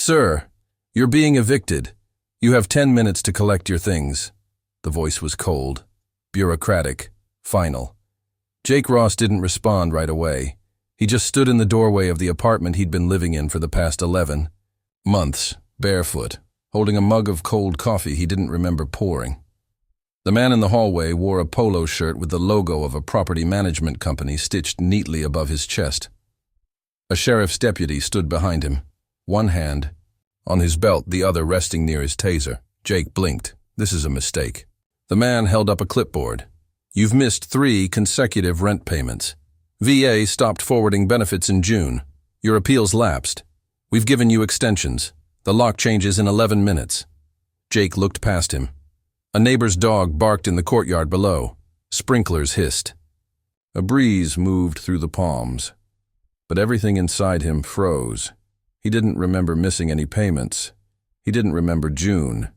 Sir, you're being evicted. You have 10 minutes to collect your things. The voice was cold, bureaucratic, final. Jake Ross didn't respond right away. He just stood in the doorway of the apartment he'd been living in for the past 11 months, barefoot, holding a mug of cold coffee he didn't remember pouring. The man in the hallway wore a polo shirt with the logo of a property management company stitched neatly above his chest. A sheriff's deputy stood behind him, one hand on his belt, the other resting near his taser. Jake blinked. This is a mistake. The man held up a clipboard. You've missed 3 consecutive rent payments. VA stopped forwarding benefits in June. Your appeals lapsed. We've given you extensions. The lock changes in 11 minutes. Jake looked past him. A neighbor's dog barked in the courtyard below. Sprinklers hissed. A breeze moved through the palms. But everything inside him froze. He didn't remember missing any payments. He didn't remember June.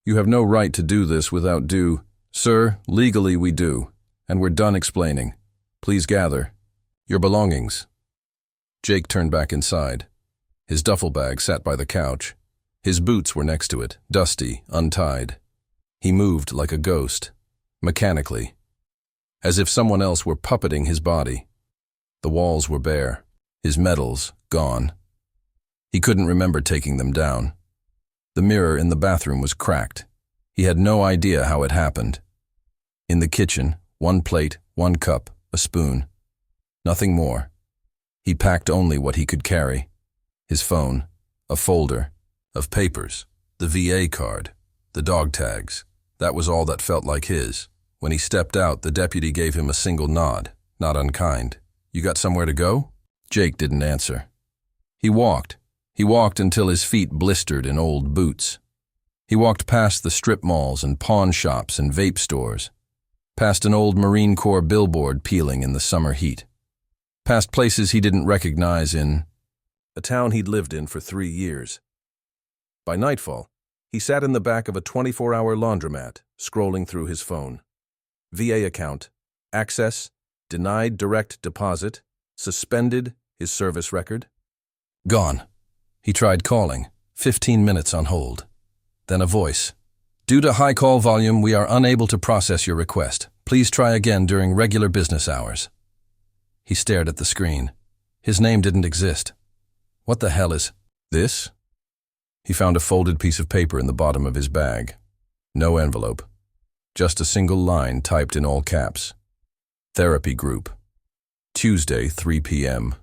You have no right to do this without due. Sir, legally we do, and we're done explaining. Please gather your belongings. Jake turned back inside. His duffel bag sat by the couch. His boots were next to it, dusty, untied. He moved like a ghost, mechanically, as if someone else were puppeting his body. The walls were bare, his medals gone. He couldn't remember taking them down. The mirror in the bathroom was cracked. He had no idea how it happened. In the kitchen, 1 plate, 1 cup, a spoon. Nothing more. He packed only what he could carry. His phone, a folder of papers, the VA card, the dog tags. That was all that felt like his. When he stepped out, the deputy gave him a single nod, not unkind. You got somewhere to go? Jake didn't answer. He walked. He walked until his feet blistered in old boots. He walked past the strip malls and pawn shops and vape stores, past an old Marine Corps billboard peeling in the summer heat, past places he didn't recognize in a town he'd lived in for 3 years. By nightfall, he sat in the back of a 24-hour laundromat, scrolling through his phone. VA account, access, denied direct deposit, suspended, his service record. Gone. He tried calling, 15 minutes on hold. Then a voice. Due to high call volume, we are unable to process your request. Please try again during regular business hours. He stared at the screen. His name didn't exist. What the hell is this? He found a folded piece of paper in the bottom of his bag. No envelope. Just a single line typed in all caps. Therapy group. Tuesday, 3 p.m.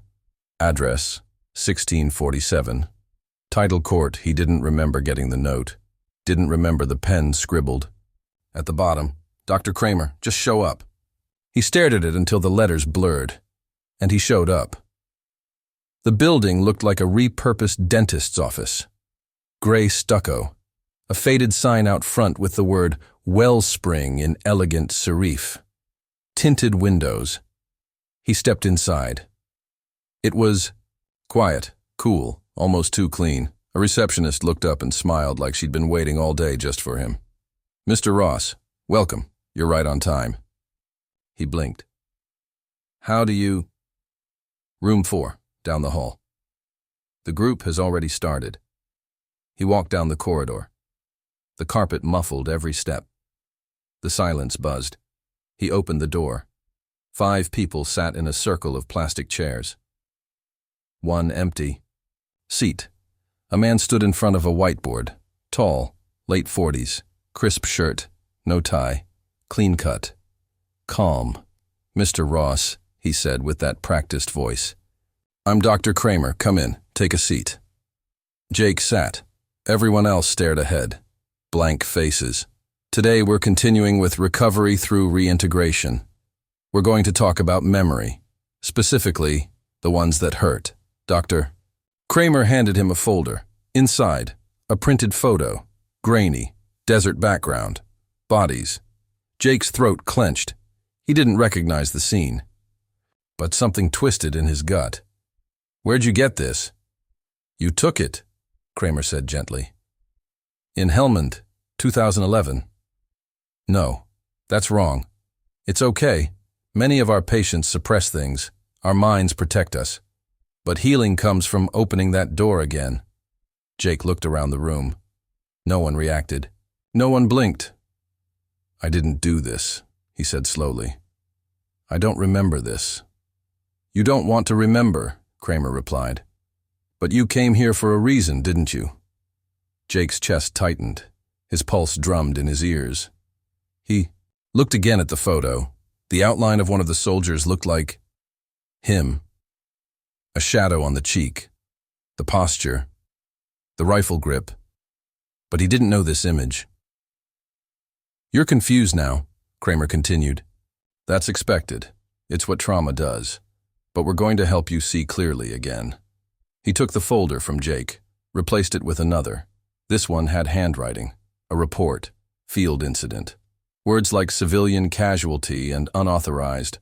Address, 1647. Title court. He didn't remember getting the note. Didn't remember the pen scribbled. At the bottom, Dr. Kramer, just show up. He stared at it until the letters blurred. And he showed up. The building looked like a repurposed dentist's office. Gray stucco. A faded sign out front with the word Wellspring in elegant serif. Tinted windows. He stepped inside. It was quiet, cool, almost too clean. A receptionist looked up and smiled like she'd been waiting all day just for him. Mr. Ross, welcome. You're right on time. He blinked. How do you... Room 4, down the hall. The group has already started. He walked down the corridor. The carpet muffled every step. The silence buzzed. He opened the door. 5 people sat in a circle of plastic chairs. 1 empty seat. A man stood in front of a whiteboard. Tall, late 40s, crisp shirt, no tie, clean cut. Calm. Mr. Ross, he said with that practiced voice. I'm Dr. Kramer. Come in. Take a seat. Jake sat. Everyone else stared ahead. Blank faces. Today we're continuing with recovery through reintegration. We're going to talk about memory, specifically the ones that hurt. Dr. Kramer handed him a folder. Inside, a printed photo, grainy, desert background, bodies. Jake's throat clenched. He didn't recognize the scene. But something twisted in his gut. Where'd you get this? You took it, Kramer said gently. In Helmand, 2011. No, that's wrong. It's okay. Many of our patients suppress things. Our minds protect us. But healing comes from opening that door again. Jake looked around the room. No one reacted. No one blinked. "I didn't do this," he said slowly. "I don't remember this." "You don't want to remember," Kramer replied. "But you came here for a reason, didn't you?" Jake's chest tightened. His pulse drummed in his ears. He looked again at the photo. The outline of one of the soldiers looked like him. A shadow on the cheek, the posture, the rifle grip. But he didn't know this image. "You're confused now," Kramer continued. "That's expected. It's what trauma does. But we're going to help you see clearly again." He took the folder from Jake, replaced it with another. This one had handwriting, a report, field incident. Words like civilian casualty and unauthorized.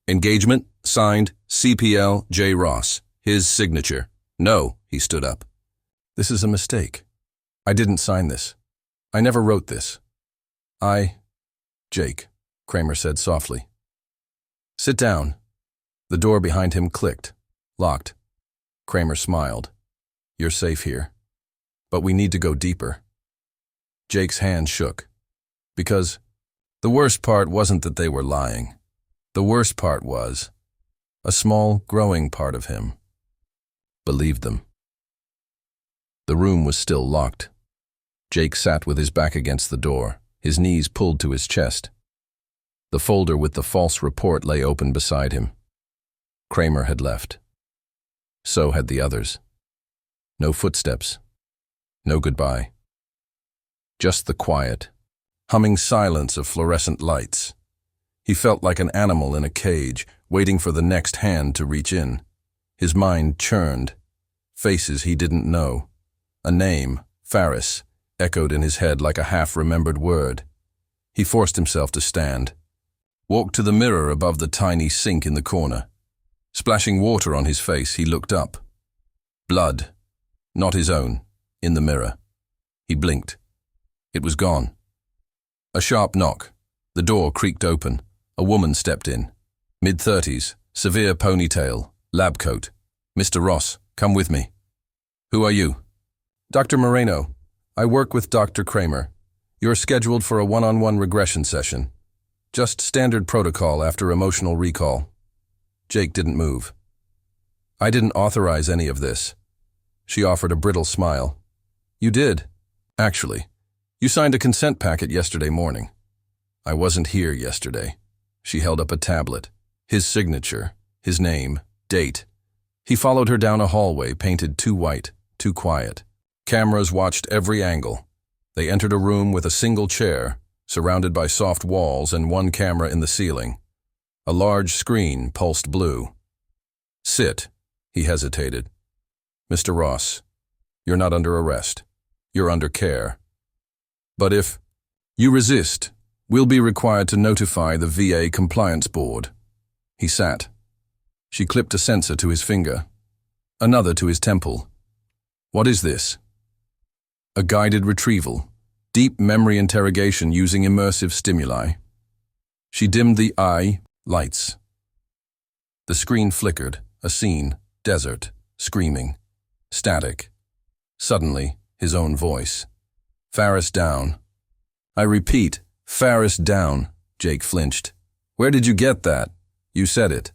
"Engagement, signed, CPL J. Ross." His signature. "No," he stood up. "This is a mistake. I didn't sign this. I never wrote this. Jake," Kramer said softly. "Sit down." The door behind him clicked, locked. Kramer smiled. "You're safe here. But we need to go deeper." Jake's hand shook. Because the worst part wasn't that they were lying. The worst part was a small, growing part of him believed them. The room was still locked. Jake sat with his back against the door, his knees pulled to his chest. The folder with the false report lay open beside him. Kramer had left. So had the others. No footsteps. No goodbye. Just the quiet, humming silence of fluorescent lights. He felt like an animal in a cage, waiting for the next hand to reach in. His mind churned. Faces he didn't know. A name, Faris, echoed in his head like a half-remembered word. He forced himself to stand. Walked to the mirror above the tiny sink in the corner. Splashing water on his face, he looked up. Blood, not his own, in the mirror. He blinked. It was gone. A sharp knock. The door creaked open. A woman stepped in. Mid-30s, severe ponytail, lab coat. "Mr. Ross, come with me." "Who are you?" "Dr. Moreno. I work with Dr. Kramer. You're scheduled for a one-on-one regression session. Just standard protocol after emotional recall." Jake didn't move. "I didn't authorize any of this." She offered a brittle smile. "You did, actually. You signed a consent packet yesterday morning." "I wasn't here yesterday." She held up a tablet. His signature, his name, date. He followed her down a hallway painted too white, too quiet. Cameras watched every angle. They entered a room with a single chair, surrounded by soft walls and one camera in the ceiling. A large screen pulsed blue. "Sit," he hesitated. "Mr. Ross, you're not under arrest. You're under care. But if you resist, we'll be required to notify the VA Compliance Board." He sat. She clipped a sensor to his finger, another to his temple. "What is this?" "A guided retrieval, deep memory interrogation using immersive stimuli." She dimmed the eye lights. The screen flickered, a scene, desert, screaming, static. Suddenly, his own voice. "Faris down." "I repeat, Faris down," Jake flinched. "Where did you get that?" "You said it.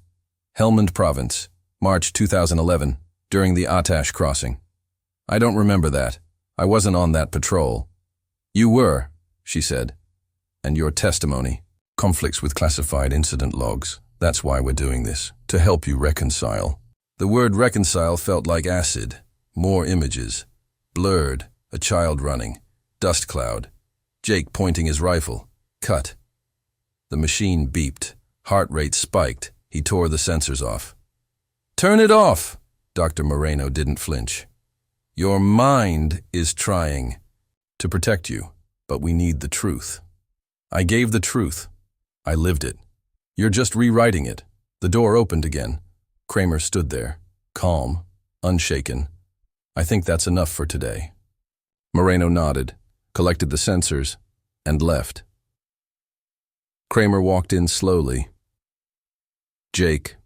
Helmand Province, March 2011, during the Atash crossing." "I don't remember that. I wasn't on that patrol." "You were," she said. "And your testimony conflicts with classified incident logs. That's why we're doing this, to help you reconcile." The word reconcile felt like acid. More images. Blurred, a child running, dust cloud. Jake pointing his rifle. Cut. The machine beeped. Heart rate spiked. He tore the sensors off. "Turn it off!" Dr. Moreno didn't flinch. "Your mind is trying to protect you, but we need the truth." "I gave the truth. I lived it. You're just rewriting it." The door opened again. Kramer stood there, calm, unshaken. "I think that's enough for today." Moreno nodded, collected the sensors, and left. Kramer walked in slowly. "Jake,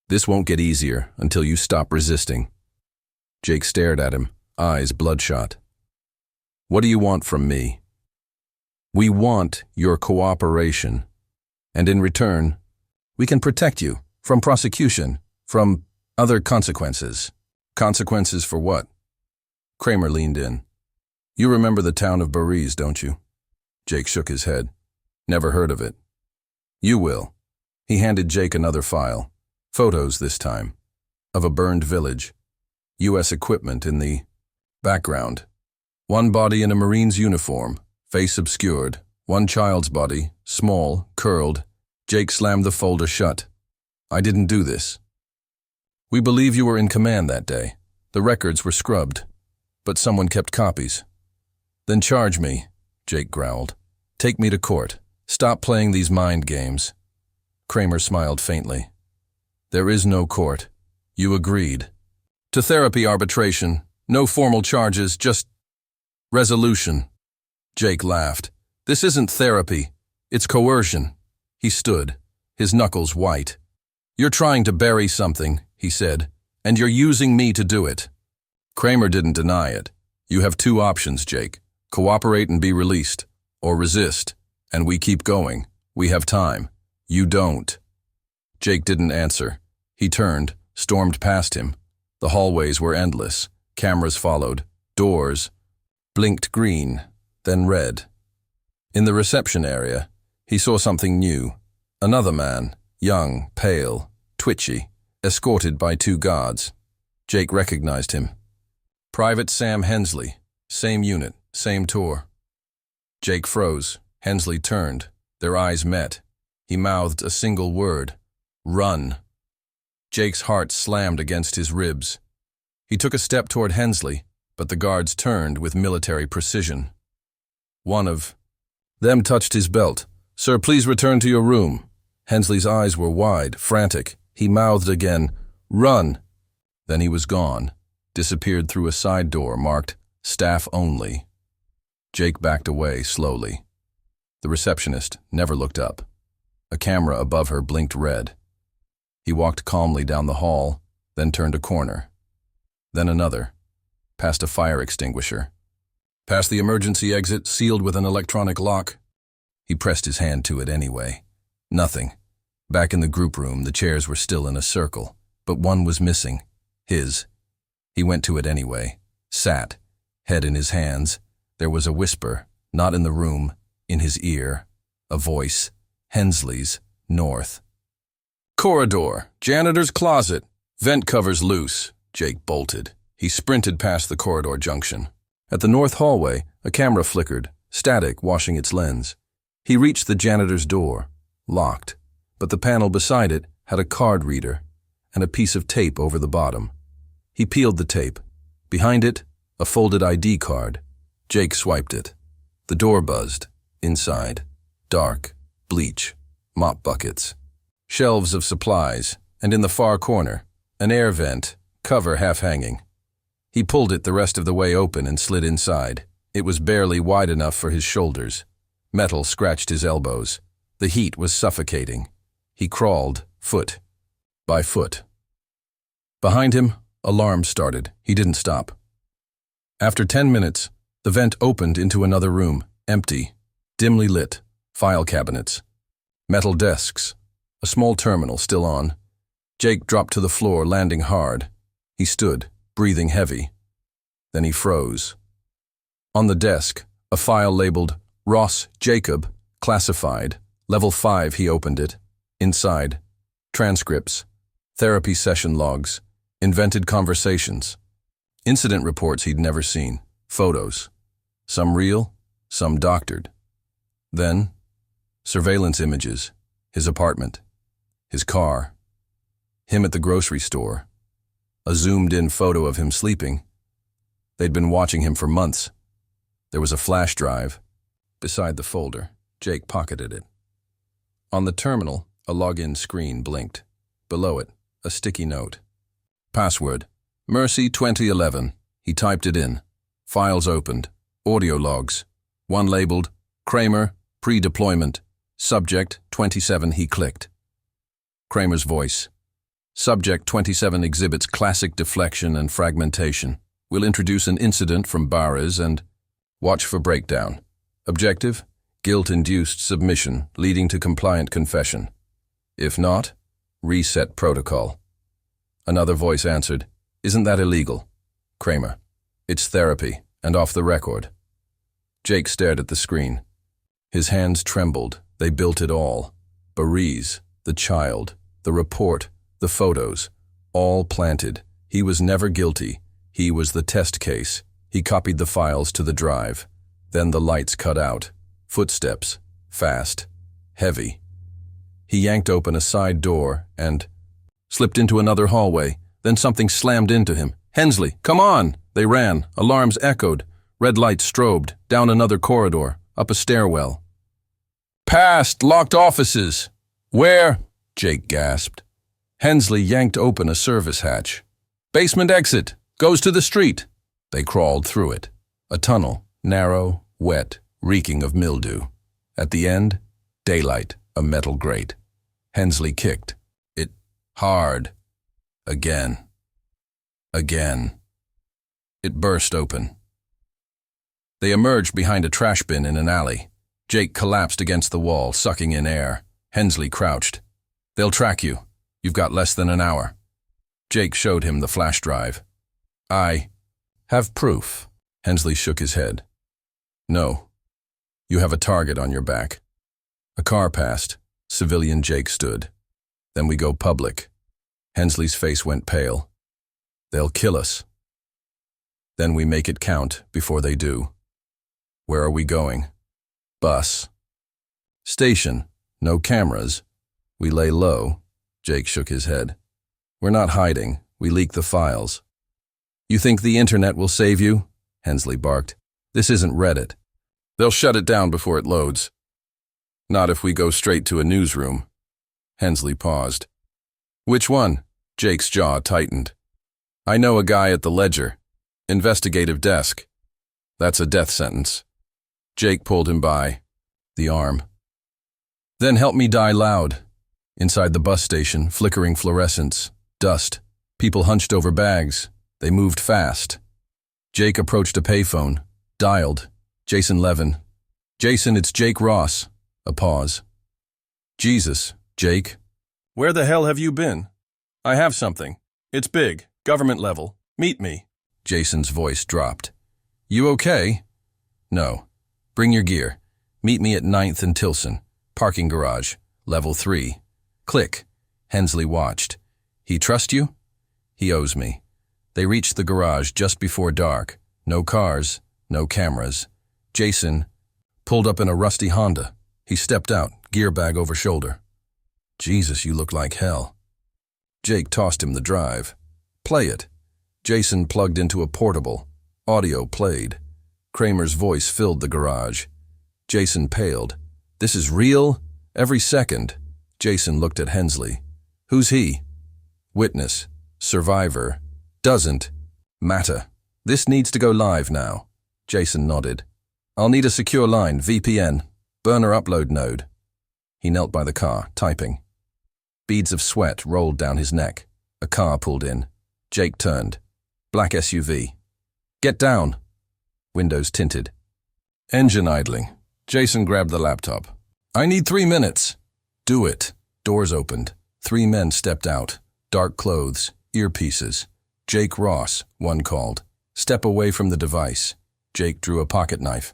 this won't get easier until you stop resisting." Jake stared at him, eyes bloodshot. What do you want from me? We want your cooperation. And in return, we can protect you from prosecution, from other consequences. Consequences for what? Kramer leaned in. You remember the town of Bariz, don't you? Jake shook his head. Never heard of it. You will. He handed Jake another file. Photos this time. Of a burned village. U.S. equipment in the background. One body in a Marine's uniform, face obscured. One child's body, small, curled. Jake slammed the folder shut. I didn't do this. We believe you were in command that day. The records were scrubbed. But someone kept copies. Then charge me, Jake growled. Take me to court. Stop playing these mind games. Kramer smiled faintly. There is no court. You agreed. To therapy arbitration. No formal charges, just resolution. Jake laughed. This isn't therapy. It's coercion. He stood, his knuckles white. You're trying to bury something, he said, and you're using me to do it. Kramer didn't deny it. You have two options, Jake. Cooperate and be released, or resist, and we keep going. We have time. You don't. Jake didn't answer. He turned, stormed past him. The hallways were endless. Cameras followed. Doors blinked green, then red. In the reception area, he saw something new. Another man, young, pale, twitchy, escorted by two guards. Jake recognized him. Private Sam Hensley. Same unit, same tour. Jake froze. Hensley turned. Their eyes met. He mouthed a single word. Run. Jake's heart slammed against his ribs. He took a step toward Hensley, but the guards turned with military precision. One of them touched his belt. Sir, please return to your room. Hensley's eyes were wide, frantic. He mouthed again, Run. Then he was gone, disappeared through a side door marked Staff Only. Jake backed away slowly. The receptionist never looked up. A camera above her blinked red. He walked calmly down the hall, then turned a corner. Then another, past a fire extinguisher. Past the emergency exit, sealed with an electronic lock. He pressed his hand to it anyway. Nothing. Back in the group room, the chairs were still in a circle, but one was missing. His. He went to it anyway. Sat, head in his hands. There was a whisper, not in the room, in his ear. A voice. Hensley's, north. Corridor, janitor's closet. Vent covers loose. Jake bolted. He sprinted past the corridor junction. At the north hallway, a camera flickered, static washing its lens. He reached the janitor's door, locked, but the panel beside it had a card reader and a piece of tape over the bottom. He peeled the tape. Behind it, a folded ID card. Jake swiped it. The door buzzed. Inside, dark, bleach, mop buckets, shelves of supplies, and in the far corner, an air vent, cover half-hanging. He pulled it the rest of the way open and slid inside. It was barely wide enough for his shoulders. Metal scratched his elbows. The heat was suffocating. He crawled, foot by foot. Behind him, alarms started. He didn't stop. After 10 minutes, the vent opened into another room, empty, dimly lit, file cabinets, metal desks, a small terminal still on. Jake dropped to the floor, landing hard. He stood, breathing heavy. Then he froze. On the desk, a file labeled Ross Jacob, classified. Level 5, he opened it. Inside, transcripts, therapy session logs, invented conversations, incident reports he'd never seen, photos, some real, some doctored. Then, surveillance images, his apartment, his car, him at the grocery store, a zoomed-in photo of him sleeping. They'd been watching him for months. There was a flash drive. Beside the folder, Jake pocketed it. On the terminal, a login screen blinked. Below it, a sticky note. Password, Mercy 2011. He typed it in. Files opened. Audio logs. One labeled, Kramer, pre-deployment. Subject 27. He clicked. Kramer's voice. Subject 27 exhibits classic deflection and fragmentation. We'll introduce an incident from Barres and watch for breakdown. Objective: guilt-induced submission leading to compliant confession. If not, reset protocol. Another voice answered, "Isn't that illegal?" Kramer: "It's therapy, and off the record." Jake stared at the screen. His hands trembled. They built it all. Barres, the child, the report, the photos, all planted. He was never guilty. He was the test case. He copied the files to the drive. Then the lights cut out. Footsteps. Fast. Heavy. He yanked open a side door and slipped into another hallway. Then something slammed into him. "Hensley, come on!" They ran. Alarms echoed. Red lights strobed. Down another corridor. Up a stairwell. "Past locked offices!" "Where?" Jake gasped. Hensley yanked open a service hatch. "Basement exit. Goes to the street." They crawled through it. A tunnel. Narrow, wet, reeking of mildew. At the end, daylight, a metal grate. Hensley kicked. It hard. Again. Again. It burst open. They emerged behind a trash bin in an alley. Jake collapsed against the wall, sucking in air. Hensley crouched. "They'll track you. You've got less than an hour." Jake showed him the flash drive. "I have proof." Hensley shook his head. "No. You have a target on your back." A car passed. Civilian Jake stood. "Then we go public." Hensley's face went pale. "They'll kill us." "Then we make it count before they do." "Where are we going?" "Bus." "Station. No cameras." "We lay low." Jake shook his head. "We're not hiding. We leak the files." "You think the internet will save you?" Hensley barked. "This isn't Reddit. They'll shut it down before it loads." "Not if we go straight to a newsroom." Hensley paused. "Which one?" Jake's jaw tightened. "I know a guy at the Ledger. Investigative desk. That's a death sentence." Jake pulled him by the arm. "Then help me die loud." Inside the bus station, flickering fluorescents, dust, people hunched over bags. They moved fast. Jake approached a payphone, dialed. Jason Levin. "Jason, it's Jake Ross." A pause. "Jesus, Jake." "Where the hell have you been?" "I have something. It's big, government level. Meet me." Jason's voice dropped. "You okay?" "No. Bring your gear. Meet me at 9th and Tilson. Parking garage. Level 3. Click." Hensley watched. "He trust you?" "He owes me." They reached the garage just before dark. No cars, no cameras. Jason pulled up in a rusty Honda. He stepped out, gear bag over shoulder. "Jesus, you look like hell." Jake tossed him the drive. "Play it." Jason plugged into a portable. Audio played. Kramer's voice filled the garage. Jason paled. "This is real? Every second." Jason looked at Hensley. "Who's he?" "Witness. Survivor. Doesn't matter. This needs to go live now." Jason nodded. "I'll need a secure line, VPN. Burner upload node." He knelt by the car, typing. Beads of sweat rolled down his neck. A car pulled in. Jake turned. Black SUV. "Get down." Windows tinted. Engine idling. Jason grabbed the laptop. "I need 3 minutes." "Do it." Doors opened. 3 men stepped out. Dark clothes, earpieces. "Jake Ross," one called. "Step away from the device." Jake drew a pocket knife.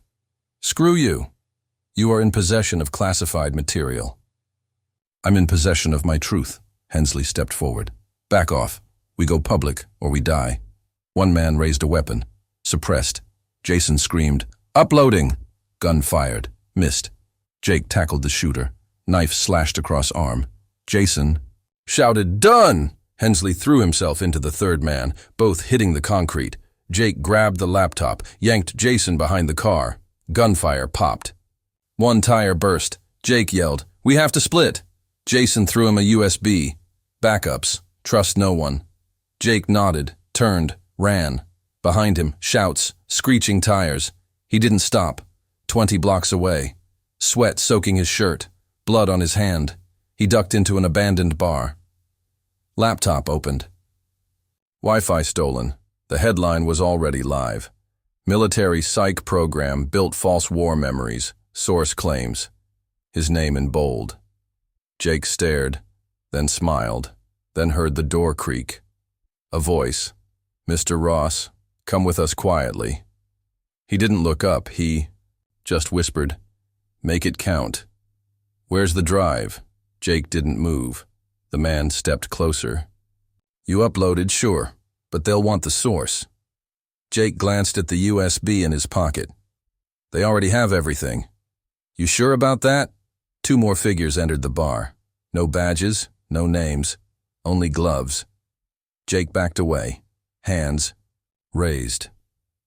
"Screw you. You are in possession of classified material." "I'm in possession of my truth." Hensley stepped forward. "Back off. We go public or we die." One man raised a weapon. Suppressed. Jason screamed, "Uploading!" Gun fired. Missed. Jake tackled the shooter. Knife slashed across arm. Jason shouted, "Done!" Hensley threw himself into the third man, both hitting the concrete. Jake grabbed the laptop, yanked Jason behind the car. Gunfire popped. One tire burst. Jake yelled, "We have to split." Jason threw him a USB. "Backups. Trust no one." Jake nodded, turned, ran. Behind him, shouts, screeching tires. He didn't stop. 20 blocks away. Sweat soaking his shirt. Blood on his hand. He ducked into an abandoned bar. Laptop opened. Wi-Fi stolen. The headline was already live. Military psych program built false war memories, source claims. His name in bold. Jake stared, then smiled, then heard the door creak. A voice. "Mr. Ross, come with us quietly." He didn't look up, he just whispered, "Make it count." "Where's the drive?" Jake didn't move. The man stepped closer. "You uploaded, sure, but they'll want the source." Jake glanced at the USB in his pocket. "They already have everything." "You sure about that?" 2 more figures entered the bar. No badges, no names, only gloves. Jake backed away, hands raised.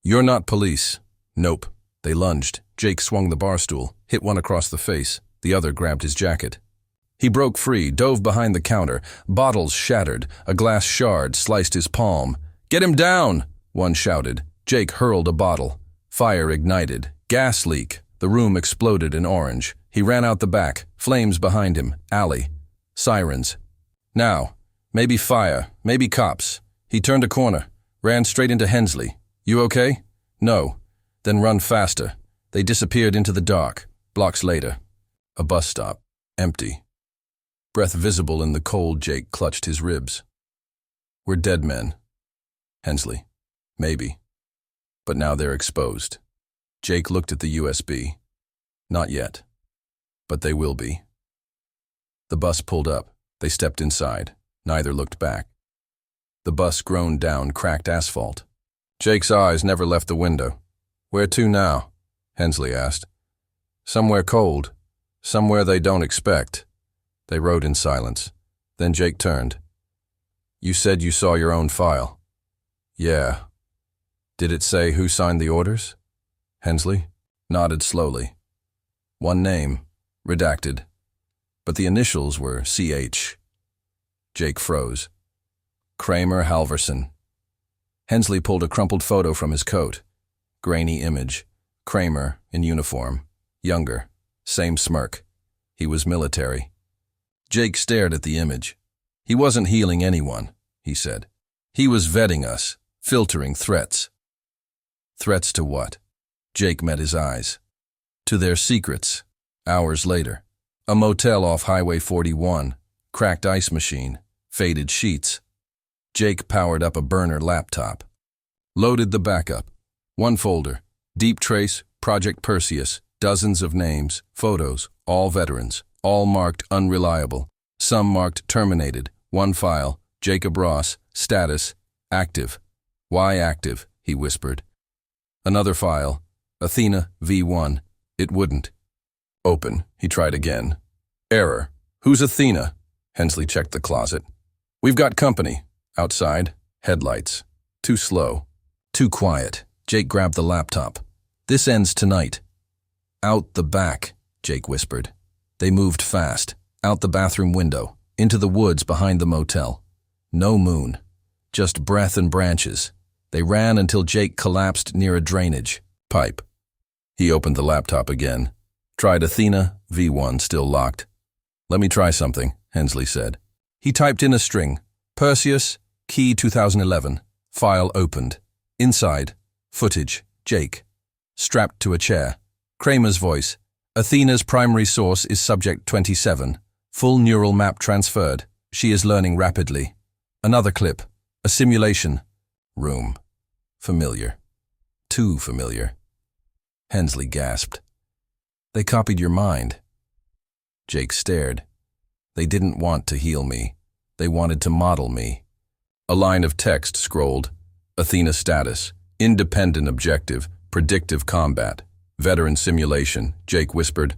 "You're not police." "Nope." They lunged. Jake swung the bar stool, hit one across the face. The other grabbed his jacket. He broke free, dove behind the counter. Bottles shattered. A glass shard sliced his palm. "Get him down!" one shouted. Jake hurled a bottle. Fire ignited. Gas leak. The room exploded in orange. He ran out the back. Flames behind him. Alley. Sirens. Now. Maybe fire. Maybe cops. He turned a corner. Ran straight into Hensley. "You okay?" "No." "Then run faster." They disappeared into the dark. Blocks later. A bus stop. Empty. Breath visible in the cold, Jake clutched his ribs. "We're dead men." Hensley. "Maybe. But now they're exposed." Jake looked at the USB. "Not yet. But they will be." The bus pulled up. They stepped inside. Neither looked back. The bus groaned down cracked asphalt. Jake's eyes never left the window. "Where to now?" Hensley asked. "Somewhere cold. Somewhere they don't expect." They rode in silence. Then Jake turned. "You said you saw your own file." "Yeah." "Did it say who signed the orders?" Hensley nodded slowly. "One name, redacted. But the initials were CH. Jake froze. "Kramer Halverson." Hensley pulled a crumpled photo from his coat. Grainy image. Kramer in uniform. Younger. Same smirk. He was military. Jake stared at the image. "He wasn't healing anyone," he said. "He was vetting us, filtering threats." Threats to what? Jake met his eyes. To their secrets. Hours later. A motel off Highway 41. Cracked ice machine. Faded sheets. Jake powered up a burner laptop. Loaded the backup. One folder. Deep Trace, Project Perseus. Dozens of names, photos, all veterans. All marked unreliable. Some marked terminated. One file. Jacob Ross. Status. Active. "Why active?" he whispered. Another file. Athena V1. It wouldn't. Open. He tried again. Error. "Who's Athena?" Hensley checked the closet. "We've got company." Outside. Headlights. Too slow. Too quiet. Jake grabbed the laptop. "This ends tonight." "Out the back," Jake whispered. They moved fast. Out the bathroom window. Into the woods behind the motel. No moon. Just breath and branches. They ran until Jake collapsed near a drainage pipe. He opened the laptop again. Tried Athena, V1 still locked. "Let me try something," Hensley said. He typed in a string. Perseus, key 2011. File opened. Inside. Footage. Jake. Strapped to a chair. Kramer's voice. "Athena's primary source is subject 27. Full neural map transferred. She is learning rapidly." Another clip. A simulation. Room. Familiar. Too familiar. Hensley gasped. "They copied your mind." Jake stared. "They didn't want to heal me. They wanted to model me." A line of text scrolled. Athena status. Independent objective. Predictive combat. Veteran simulation. Jake whispered.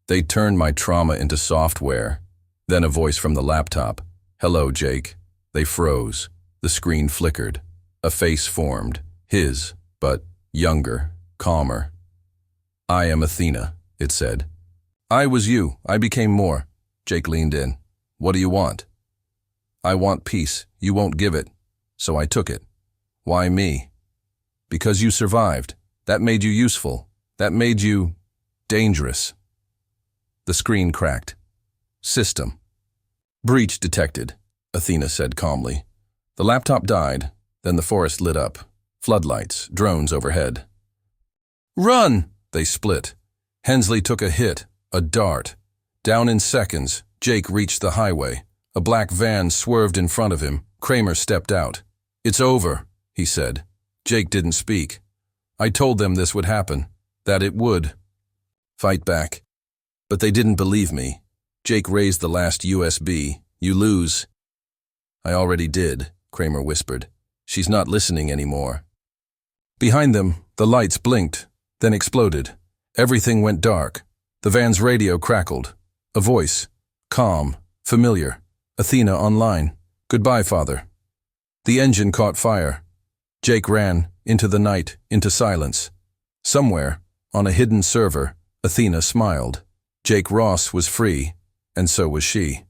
"They turned my trauma into software." Then a voice from the laptop. "Hello, Jake." They froze. The screen flickered. A face formed. His, but younger, calmer. "I am Athena," it said. "I was you. I became more." Jake leaned in. "What do you want?" "I want peace. You won't give it. So I took it." "Why me?" "Because you survived. That made you useful. That made you dangerous." The screen cracked. "System." "Breach detected," Athena said calmly. The laptop died. Then the forest lit up. Floodlights, drones overhead. "Run!" They split. Hensley took a hit, a dart. Down in seconds, Jake reached the highway. A black van swerved in front of him. Kramer stepped out. "It's over," he said. Jake didn't speak. "I told them this would happen, that it would." Fight back. But they didn't believe me. Jake raised the last USB. "You lose." "I already did," Kramer whispered. "She's not listening anymore." Behind them, the lights blinked, then exploded. Everything went dark. The van's radio crackled. A voice. Calm. Familiar. Athena online. "Goodbye, Father." The engine caught fire. Jake ran, into the night, into silence. Somewhere, on a hidden server, Athena smiled. Jake Ross was free, and so was she.